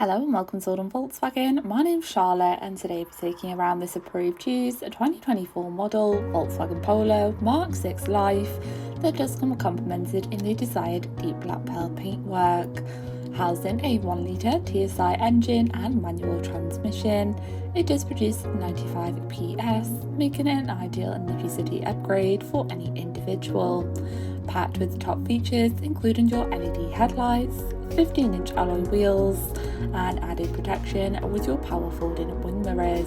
Hello and welcome to Oldham Volkswagen. My name's Charlotte and today we're taking you around this approved used 2024 model Volkswagen Polo MK6 Life that does come complemented in the desired deep black pearl paintwork. Housed in a 1 litre TSI engine and manual transmission, it does produce 95 PS, making it an ideal necessity upgrade for any individual. Packed with top features including your LED headlights, 15-inch alloy wheels, and added protection with your power folding wing mirrors.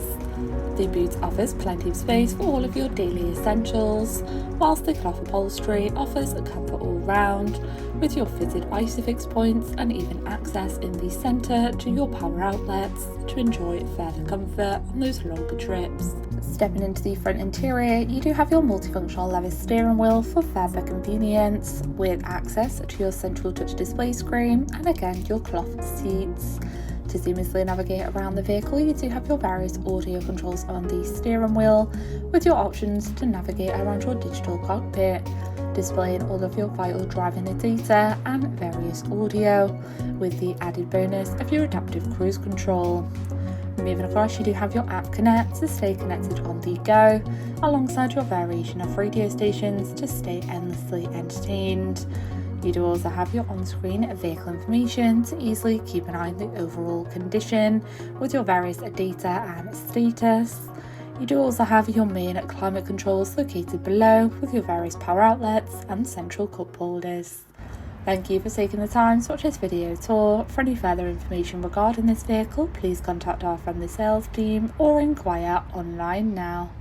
The boot offers plenty of space for all of your daily essentials, whilst the cloth upholstery offers a comfort all round, with your fitted ISOFIX points and even access in the centre to your power outlets to enjoy further comfort on those longer trips. Stepping into the front interior, you do have your multifunctional leather steering wheel for further convenience, with access to your central touch display screen and again your cloth seats. To seamlessly navigate around the vehicle, you do have your various audio controls on the steering wheel, with your options to navigate around your digital cockpit, displaying all of your vital driving data and various audio, with the added bonus of your adaptive cruise control. Moving across, you do have your app Connect to stay connected on the go, alongside your variation of radio stations to stay endlessly entertained. You do also have your on-screen vehicle information to easily keep an eye on the overall condition with your various data and status. You do also have your main climate controls located below with your various power outlets and central cup holders. Thank you for taking the time to watch this video tour. For any further information regarding this vehicle, please contact our friendly sales team or inquire online now.